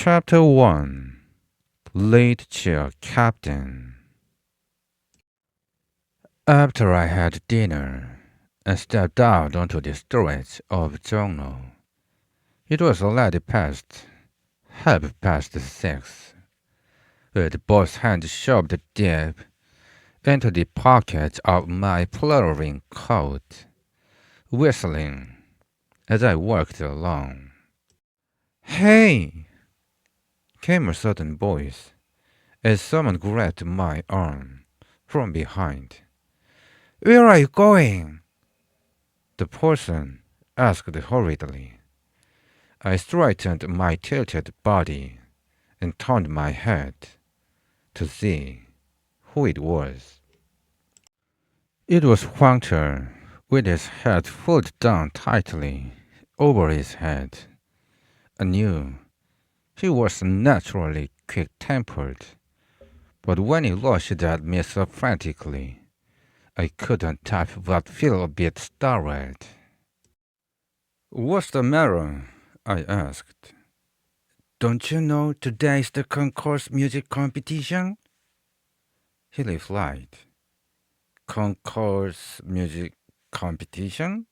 Chapter 1 Late Chair Captain. After I had dinner, I stepped out onto the streets of Jongno. It was already half past 6, with both hands shoved deep into the pockets of my fluttering coat, whistling as I walked along. "Hey!" came a sudden voice as someone grabbed my arm from behind. "Where are you going?" the person asked hurriedly. I straightened my tilted body and turned my head to see who it was. It was Huang Che, with his head pulled down tightly over his head. I knew he was naturally quick-tempered, but when he rushed at me so frantically, I couldn't help but feel a bit startled. "What's the matter?" I asked. "Don't you know today's the concourse music competition?" he replied. "Concourse music competition?"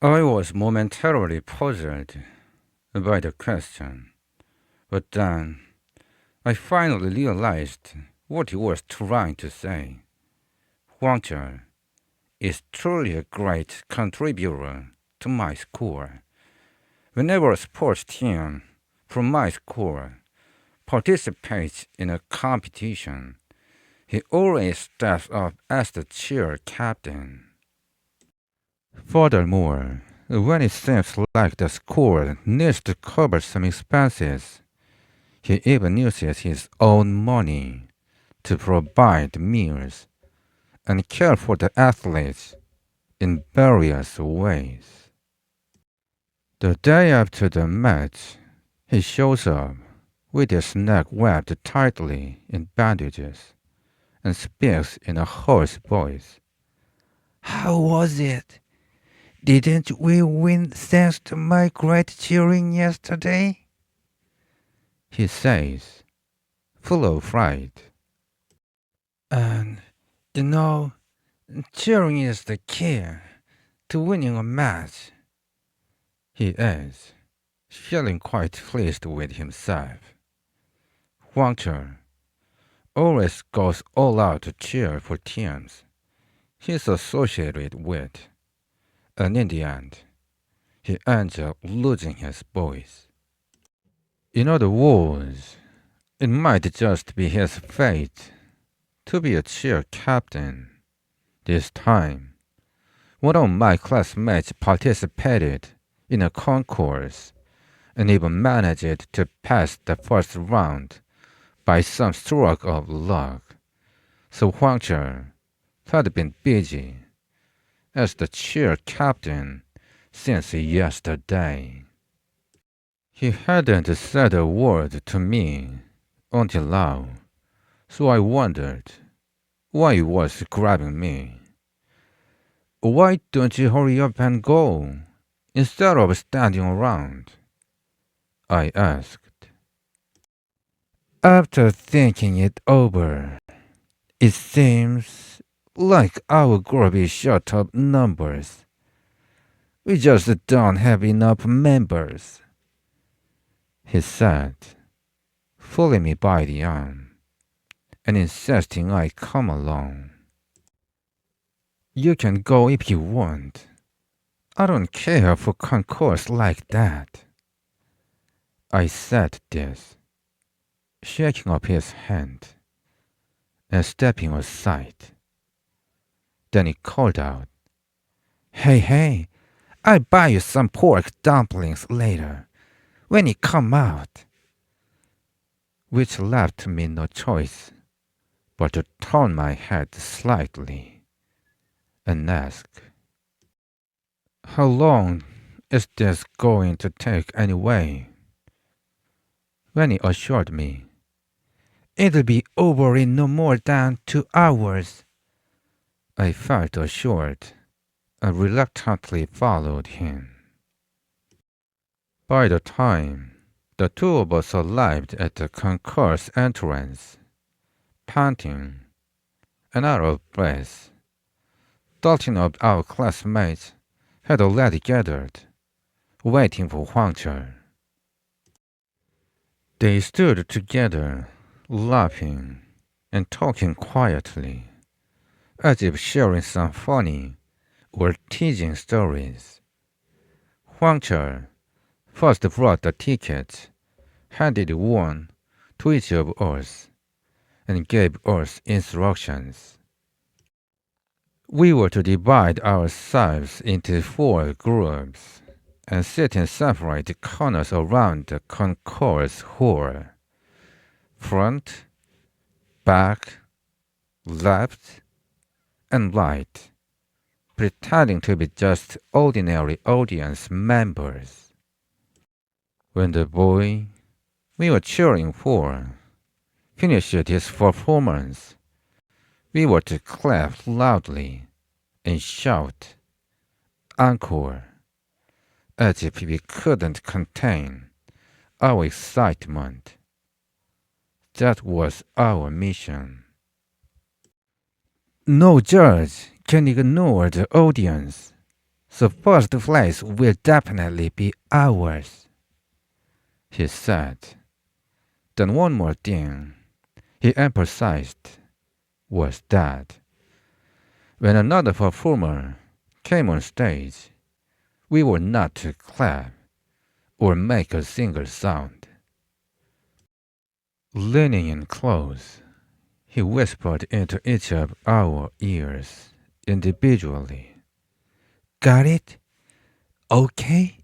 I was momentarily puzzled by the question, but then I finally realized what he was trying to say. Huang Che is truly a great contributor to my school. Whenever a sports team from my school participates in a competition, he always steps up as the cheer captain. Furthermore, when it seems like the school needs to cover some expenses, he even uses his own money to provide meals and care for the athletes in various ways. The day after the match, he shows up with his neck wrapped tightly in bandages and speaks in a hoarse voice. "How was it? Didn't we win thanks to my great cheering yesterday?" he says, full of fright. "And, you know, cheering is the key to winning a match," he adds, feeling quite pleased with himself. Huang Che always goes all out to cheer for teams he's associated with, and in the end, he ends up losing his voice. In other words, it might just be his fate to be a cheer captain. This time, one of my classmates participated in a concourse and even managed to pass the first round by some stroke of luck. So Huang Che had been busy as the cheer captain since yesterday. He hadn't said a word to me until now, so I wondered why he was grabbing me. "Why don't you hurry up and go, instead of standing around?" I asked. After thinking it over, it seems like our group is short of numbers. We just don't have enough members, he said, pulling me by the arm and insisting I come along. "You can go if you want. I don't care for concourse like that." I said this, shaking up his hand and stepping aside. Then he called out, Hey, I'll buy you some pork dumplings later, when you come out." Which left me no choice but to turn my head slightly and ask, "How long is this going to take anyway?" When he assured me, "It'll be over in no more than 2 hours," I felt assured and reluctantly followed him. By the time the two of us arrived at the concourse entrance, panting and out of breath, 13 of our classmates had already gathered, waiting for Huang-chul. They stood together, laughing and talking quietly, as if sharing some funny or teasing stories. Huang-chul first brought the tickets, handed one to each of us, and gave us instructions. We were to divide ourselves into 4 groups and sit in separate corners around the concourse hall. Front, back, left, and right, pretending to be just ordinary audience members. When the boy we were cheering for finished his performance, we were to clap loudly and shout, "Encore!" as if we couldn't contain our excitement. That was our mission. No judge can ignore the audience. The first place will definitely be ours, he said. Then one more thing he emphasized was that when another performer came on stage, we were not to clap or make a single sound. Leaning in close, he whispered into each of our ears individually. "Got it? Okay?"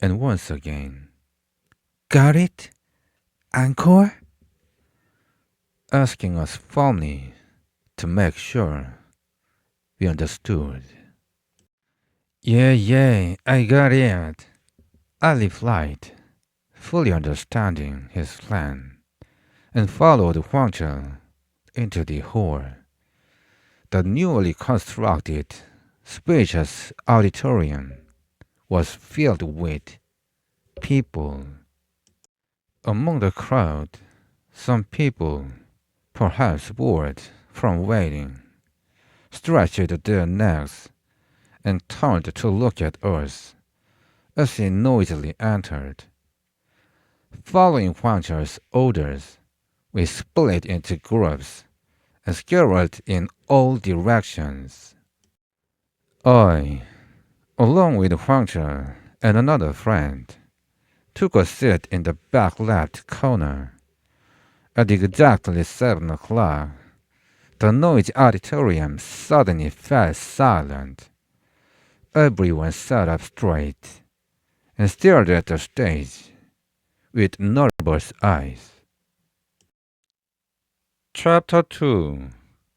And once again, "Got it? Encore?" asking us firmly to make sure we understood. Yeah, I got it," I replied, fully understanding his plan, and followed Huang-chul into the hall. The newly constructed, spacious auditorium was filled with people. Among the crowd, some people, perhaps bored from waiting, stretched their necks and turned to look at us as he noisily entered. Following Huang-chul's orders, we split into groups and scurried in all directions. I, along with Huang-chul and another friend, took a seat in the back left corner. At exactly 7 o'clock, the noisy auditorium suddenly fell silent. Everyone sat up straight and stared at the stage with nervous eyes. Chapter 2: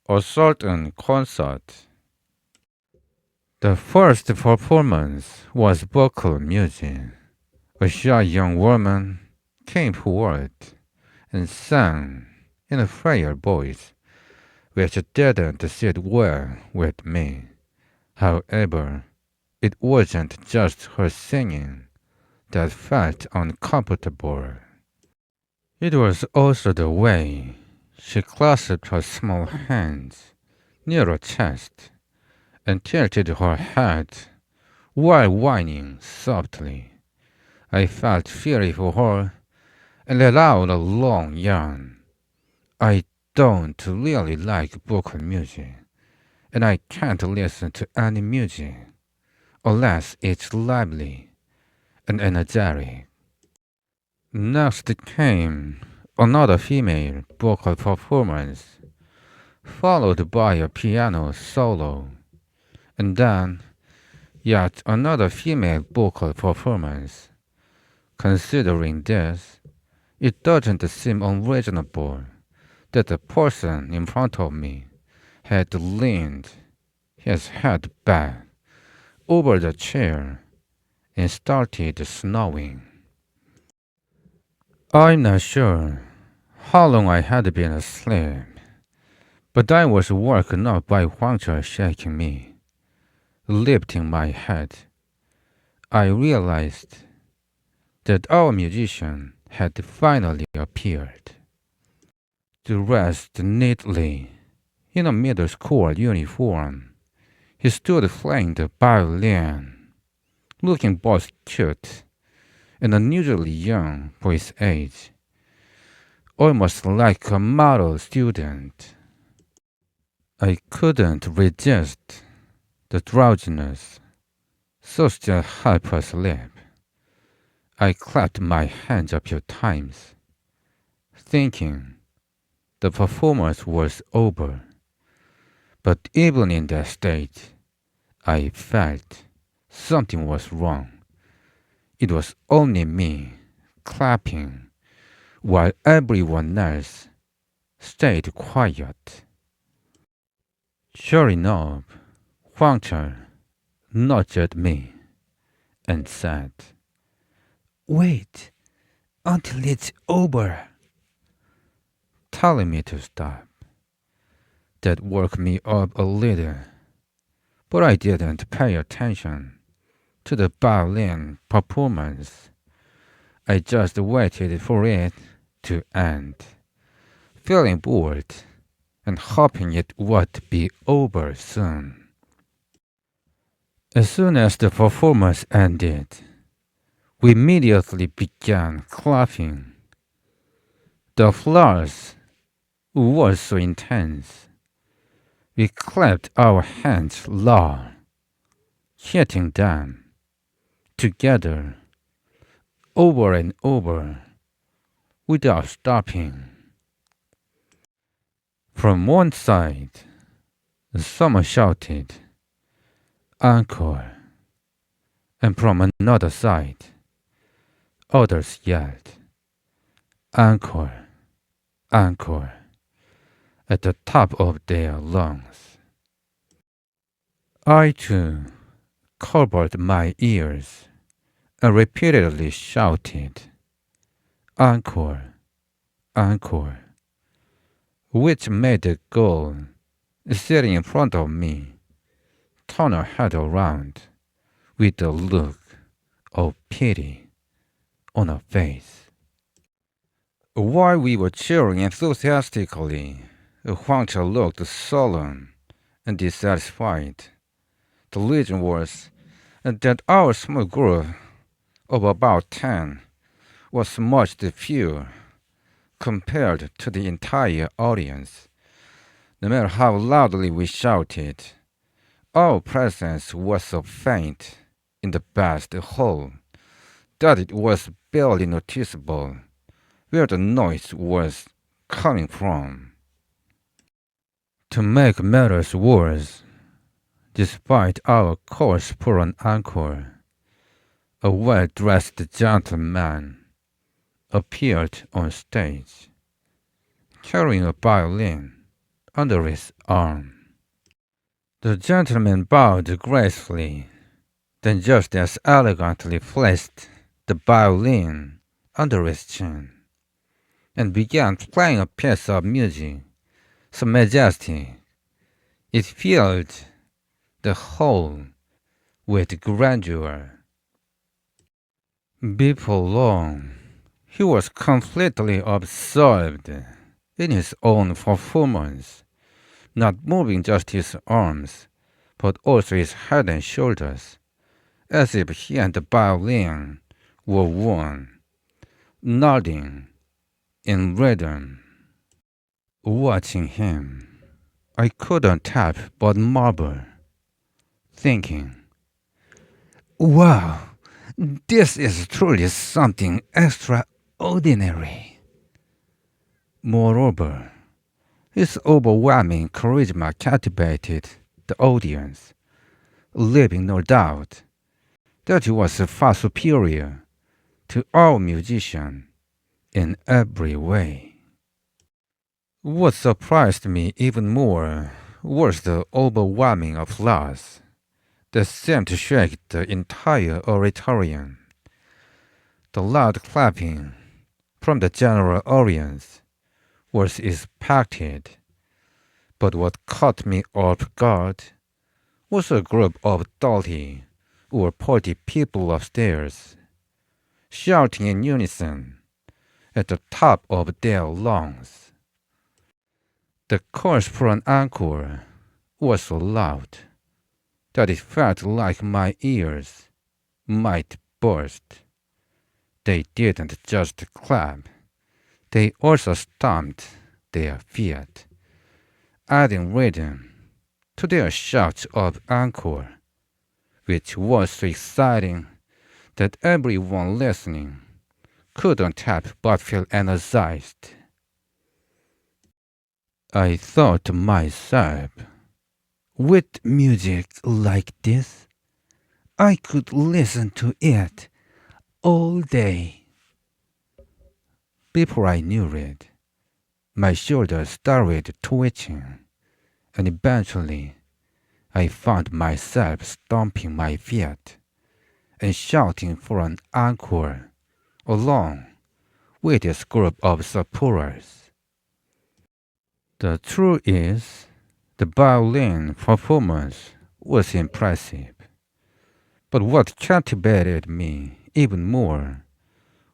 A Certain Concert. The first performance was vocal music. A shy young woman came forward and sang in a frail voice, which didn't sit well with me. However, it wasn't just her singing that felt uncomfortable. It was also the way she clasped her small hands near her chest and tilted her head while whining softly. I felt pity for her and let out a long yawn. I don't really like vocal music, and I can't listen to any music unless it's lively and energetic. Next came another female vocal performance, followed by a piano solo, and then yet another female vocal performance. Considering this, it doesn't seem unreasonable that the person in front of me had leaned his head back over the chair and started snoring. I'm not sure how long I had been asleep, but I was woken up by Huang-chul shaking me, lifting my head. I realized that our musician had finally appeared, dressed neatly in a middle school uniform. He stood playing the violin, looking both cute and unusually young for his age, almost like a model student. I couldn't resist the drowsiness, so just half asleep. I clapped my hands a few times, thinking the performance was over. But even in that state, I felt something was wrong. It was only me clapping while everyone else stayed quiet. Sure enough, Huang nudged at me and said, "Wait until it's over," telling me to stop. That woke me up a little, but I didn't pay attention to the violin performance. I just waited for it to end, feeling bored and hoping it would be over soon. As soon as the performance ended, we immediately began clapping. The applause was so intense. We clapped our hands loud, hitting them together over and over without stopping. From one side, someone shouted, "Encore!" And from another side, others yelled, "Encore! Encore!" at the top of their lungs. I too covered my ears and repeatedly shouted, "Encore! Encore!" which made the girl sitting in front of me turn her head around with a look of pity on her face. While we were cheering enthusiastically, Huang looked sullen and dissatisfied. The reason was that our small group of about 10 was much too few compared to the entire audience. No matter how loudly we shouted, our presence was so faint in the vast hall that it was barely noticeable where the noise was coming from. To make matters worse, despite our calls for an encore, a well-dressed gentleman appeared on stage, carrying a violin under his arm. The gentleman bowed gracefully, then just as elegantly placed the violin under his chin, and began playing a piece of music so majestic it filled the hall with grandeur. Before long, he was completely absorbed in his own performance, not moving just his arms, but also his head and shoulders, as if he and the violin were one, nodding in rhythm. Watching him, I couldn't help but marvel, thinking, "Wow, this is truly something extraordinary." Moreover, his overwhelming charisma captivated the audience, leaving no doubt that he was far superior to our musician in every way. What surprised me even more was the overwhelming applause that seemed to shake the entire auditorium. The loud clapping from the general audience was expected, but what caught me off guard was a group of 30 or party people upstairs, shouting in unison at the top of their lungs. The chorus for an encore was so loud that it felt like my ears might burst. They didn't just clap, they also stomped their feet, adding rhythm to their shouts of encore, which was so exciting that everyone listening couldn't help but feel energized. I thought to myself, with music like this, I could listen to it all day. Before I knew it, my shoulders started twitching, and eventually I found myself stomping my feet and shouting for an encore along with this group of supporters. The truth is, the violin performance was impressive, but what captivated me even more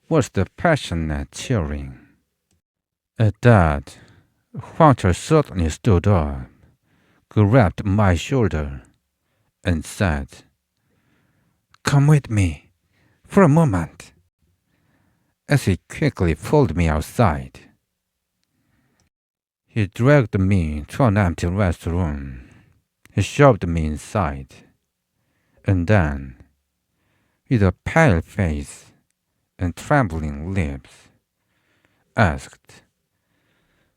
was the passionate cheering. At that, Hunter suddenly stood up, grabbed my shoulder, and said, "Come with me, for a moment," as he quickly pulled me outside. He dragged me to an empty restroom. He shoved me inside, and then, with a pale face and trembling lips, asked,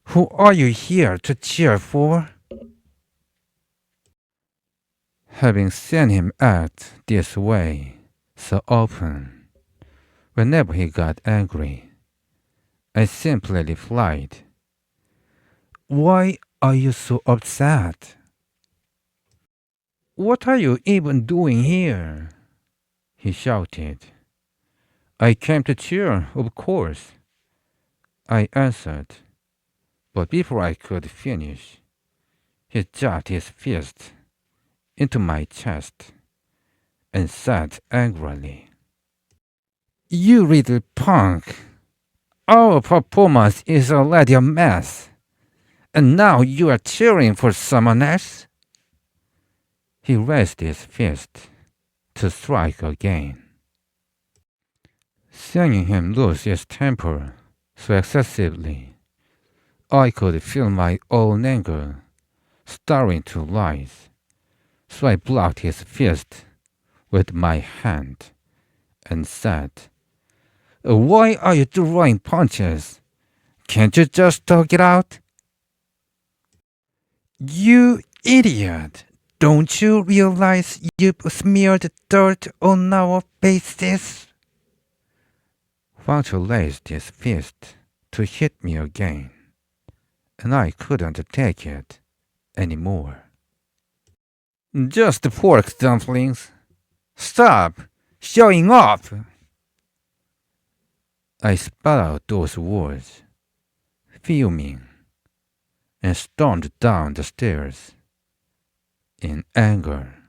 "Who are you here to cheer for?" Having seen him act this way so often, whenever he got angry, I simply replied, "Why are you so upset?" "What are you even doing here?" he shouted. "I came to cheer, of course," I answered. But before I could finish, he jabbed his fist into my chest and said angrily, "You little punk! Our performance is already a mess, and now you are cheering for someone else?" He raised his fist to strike again. Seeing him lose his temper so excessively, I could feel my own anger starting to rise, so I blocked his fist with my hand and said, "Why are you throwing punches? Can't you just talk it out?" "You idiot! Don't you realize you've smeared dirt on our faces?" Walter raised his fist to hit me again, and I couldn't take it anymore. "Just pork dumplings. Stop showing off!" I spat out those words, fuming, and stormed down the stairs in anger.